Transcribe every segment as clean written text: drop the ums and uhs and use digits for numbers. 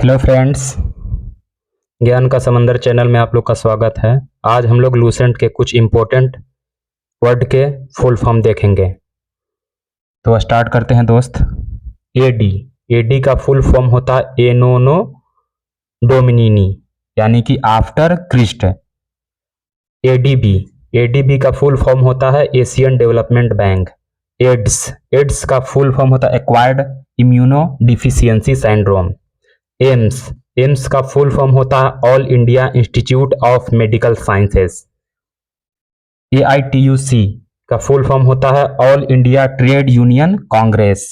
Hello friends, ज्ञान का समंदर चैनल में आप लोग का स्वागत है। आज हम लोग लूसेंट के कुछ इम्पोर्टेंट वर्ड के फुल फॉर्म देखेंगे। तो स्टार्ट करते हैं दोस्त। एडी, एडी का फुल फॉर्म होता है एनोनो डोमिनिनी, यानी कि आफ्टर क्रिस्ट। एडीबी, एडीबी का फुल फॉर्म होता है Asian development bank. AIDS, AIDS का फुल फॉर्म होता है acquired immuno deficiency syndrome. AIIMS, AIIMS का फुल फॉर्म होता है all India institute of medical sciences. AITUC का फुल फॉर्म होता है all India trade union congress.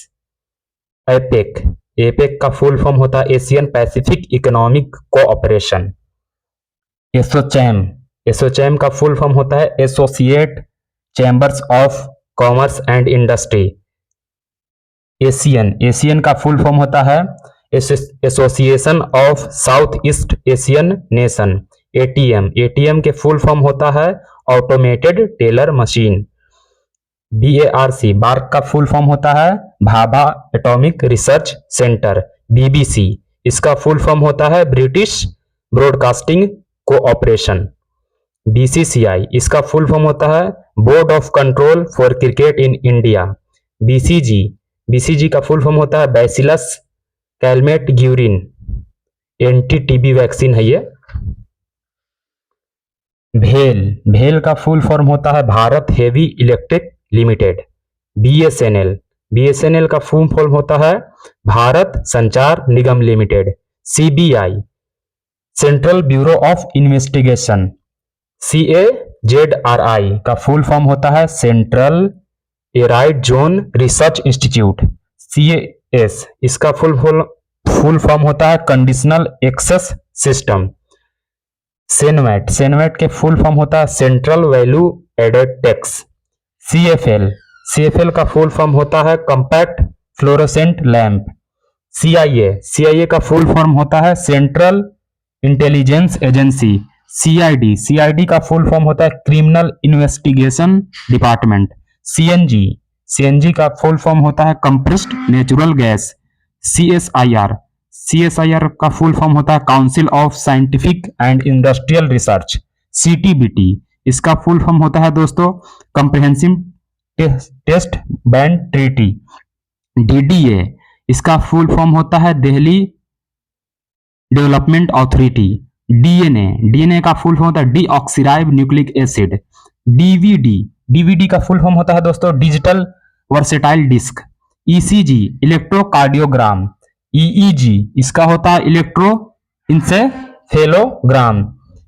APEC, APEC का फुल फॉर्म होता है Asian Pacific economic cooperation. ASSOCHAM, ASSOCHAM का फुल फॉर्म होता है associate chambers of commerce and industry. ASEAN, ASEAN का फुल फॉर्म होता है association of south east Asian nation. ATM, ATM के फुल फॉर्म होता है automated teller machine. BARC, BARC का फुल फॉर्म होता है Bhabha atomic research centre. BBC, इसका फुल फॉर्म होता है ब्रिटिश ब्रॉडकास्टिंग कोऑपरेशन। बीसीसीआई, इसका फुल फॉर्म होता है board of control for cricket in India. BCG, BCG का फुल फॉर्म होता है bacillus Calmette Guérin, anti TB vaccine है ये। भेल, भेल का फुल फॉर्म होता है Bharat heavy electric limited. BSNL, BSNL का फुल फॉर्म होता है भारत संचार निगम limited. CBI, central bureau of investigation. सीएजेडआरआई का फुल फॉर्म होता है central arid zone research institute. CAS, इसका फुल फॉर्म होता है conditional access system. CENVAT, CENVAT के फुल फॉर्म होता है central value added tax. CFL, CFL का फुल फॉर्म होता है compact fluorescent lamp. CIA, CIA का फुल फॉर्म होता है central intelligence agency. CID, CID का फुल फॉर्म होता है criminal investigation department. CNG, CNG का फुल फॉर्म होता है compressed natural gas. CSIR, CSIR का फुल फॉर्म होता है council of scientific and industrial research. CTBT, इसका फुल फॉर्म होता है दोस्तों comprehensive test band treaty. DDA, इसका फुल फॉर्म होता है Delhi development authority. DNA, DNA का फुल फॉर्म होता है deoxyribo nucleic acid. DVD, DVD का फुल फॉर्म होता है दोस्तों digital versatile disc. ECG, electrocardiogram. EEG, इसका होता है इलेक्ट्रो इंसेफेलोग्राम।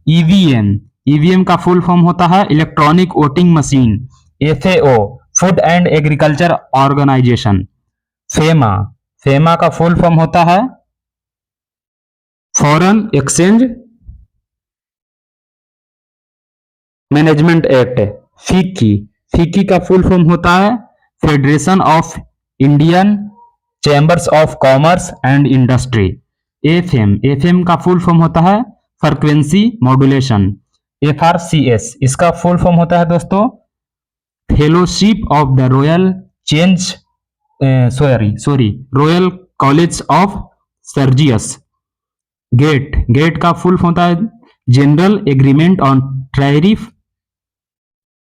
ईवीएम, ईवीएम का फुल फॉर्म होता है electronic voting machine. FAO, food and agriculture organisation. FEMA, FEMA का फुल फॉर्म होता है फॉरेन एक्सचेंज मैनेजमेंट एक्ट। फीकी, फीकी का फुल फॉर्म होता है federation of Indian chambers of commerce and industry. FM, FM का फुल फॉर्म होता है फ्रीक्वेंसी मॉड्यूलेशन। एफआरसीएस, इसका फुल फॉर्म होता है दोस्तों fellowship of the royal change royal college of surgeons. GATT, GATT का फुल फॉर्म होता है general agreement on tariff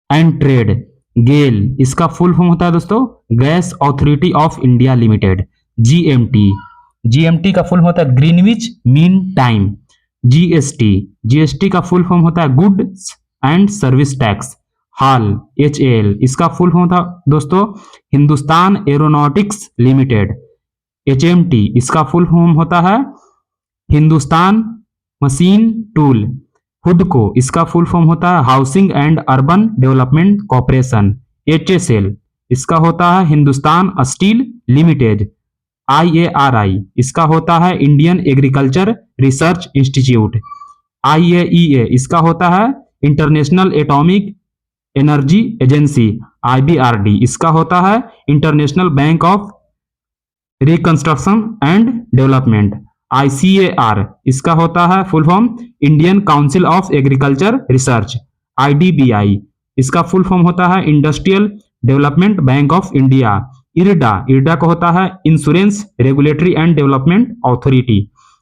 and trade. GAIL, इसका फुल फॉर्म होता है दोस्तों gas authority of India limited. GMT, GMT का फुल होता है Greenwich mean time. GST, GST का फुल फॉर्म होता है goods and service tax. Hall, HAL, इसका फुल फॉर्म होता है दोस्तों हिंदुस्तान एरोनॉटिक्स लिमिटेड। एचएमटी, इसका फुल फॉर्म होता है हिंदुस्तान मशीन टूल। हुडको, इसका फुल फॉर्म होता है housing and urban development corporation. HSL, इसका होता है हिंदुस्तान स्टील लिमिटेड। आईएआरआई, इसका होता है Indian agriculture research institute. IAEA, इसका होता है international atomic energy agency. IBRD, इसका होता है international bank of reconstruction and development. ICAR, इसका होता है full form Indian council of agriculture research. IDBI, इसका फुल फॉर्म होता है industrial development bank of India. IRDA, IRDA का होता है insurance regulatory and development authority.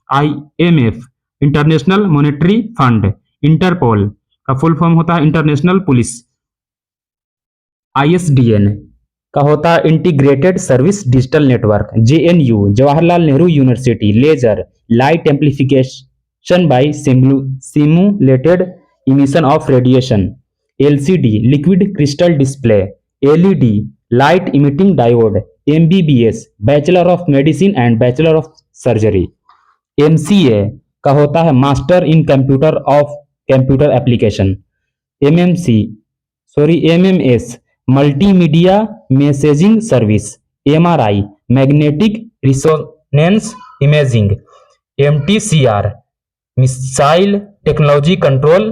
IMF international monetary fund, Interpol का फुल फॉर्म होता है इंटरनेशनल पुलिस, ISDN का होता है integrated service digital network, JNU Jawaharlal Nehru university laser light amplification by simulated emission of radiation, LCD liquid crystal display, LED light emitting diode, MBBS bachelor of medicine and bachelor of surgery, MCA का होता है master in computer application, MMS multimedia messaging service, MRI magnetic resonance imaging, MTCR missile technology control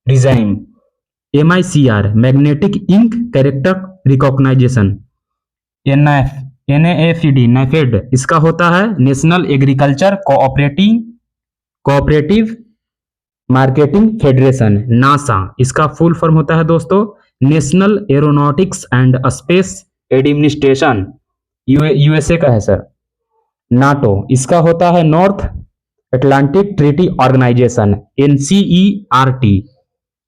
regime, MICR magnetic ink character recognisation, NAFED इसका होता है national agriculture cooperative marketing federation, NASA इसका full form होता है दोस्तों national aeronautics and space administration, USA का है sir, NATO इसका होता है north Atlantic treaty organisation, NCERT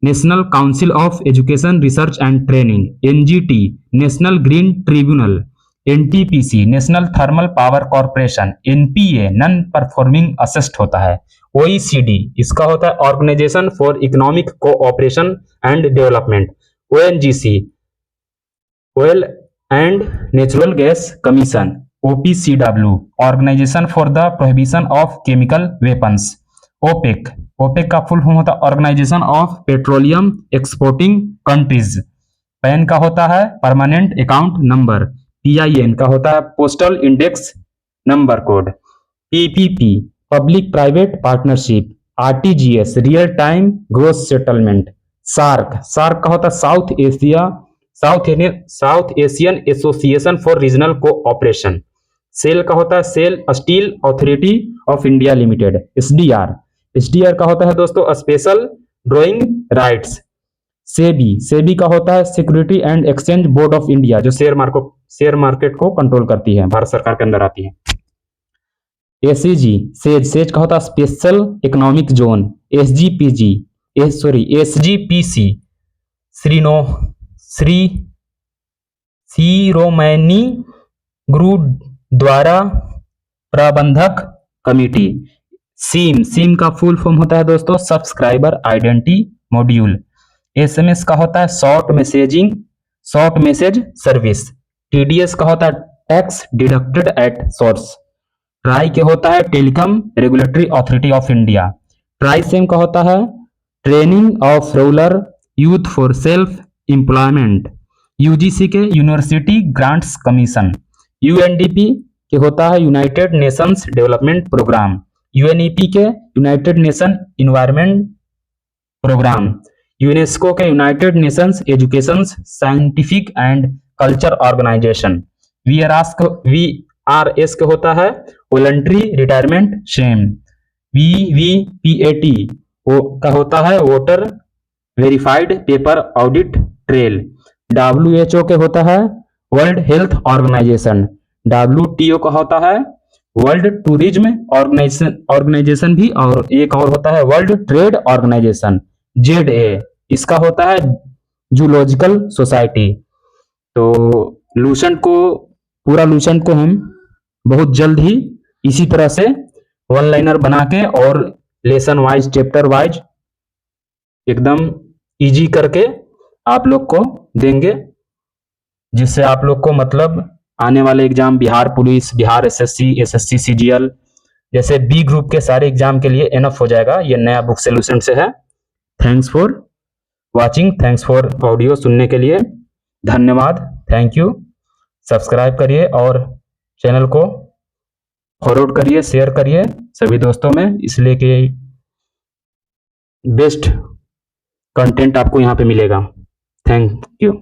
national council of education research and training, NGT national green tribunal, NTPC national thermal power corporation, NPA non performing assets होता है, OECD इसका होता है organisation for economic cooperation and development, ONGC oil and natural gas commission, OPCW organisation for the prohibition of chemical weapons, OPEC का full form होता है organisation of petroleum exporting countries, PAN का होता है परमानेंट अकाउंट नंबर, PIN का होता है postal index number code, PPP public private partnership, RTGS real time gross settlement, SAARC का होता है south Asian association for regional cooperation, SAIL का होता है SAIL steel authority of India limited, SDR का होता है दोस्तों स्पेशल ड्राइंग राइट्स, सेबी का होता है security and exchange board of India जो शेयर मार्केट को कंट्रोल करती है, भारत सरकार के अंदर आती है, सेज का होता है special economic zone, SGPC Shiromani Gurdwara Prabandhak committee, सीम का फुल फॉर्म होता है दोस्तों सब्सक्राइबर आइडेंटिटी मॉड्यूल, SMS का होता है शॉर्ट मैसेज सर्विस, TDS का होता है tax deducted at source, TRAI के होता है telecom regulatory authority of India, TRYSEM का होता है training of rural youth for self employment, UGC के यूनिवर्सिटी ग्रांट्स कमीशन, UNDP के होता है united nations development programme, UNEP के united nation environment programme, UNESCO के united nations education scientific and culture organisation, VRS के होता है वॉलंटरी रिटायरमेंट शेम, VVPAT का होता है voter verified paper audit trail, WHO के होता है वर्ल्ड हेल्थ ऑर्गेनाइजेशन, WTO का होता है वर्ल्ड टूरिज्म ऑर्गेनाइजेशन भी, और एक और होता है वर्ल्ड ट्रेड ऑर्गेनाइजेशन, ZA इसका होता है जूलॉजिकल सोसाइटी। तो पूरा लूसेंट को हम बहुत जल्द ही इसी तरह से वन लाइनर बना के और लेसन वाइज चैप्टर वाइज एकदम इजी करके आप लोग को देंगे, जिससे आप लोग को मतलब आने वाले exam Bihar police, Bihar SSC CGL जैसे B ग्रुप के सारे एग्जाम के लिए एनफ हो जाएगा। ये नया बुक सोल्यूशन से है। Thanks for watching, thanks for audio सुनने के लिए, धन्यवाद, थैंक यू। सब्सक्राइब करिए और चैनल को फॉरवर्ड करिए, शेयर करिए सभी दोस्तों में, इसलिए कि बेस्ट कंटेंट आपको यहाँ पे मिलेगा। Thank you.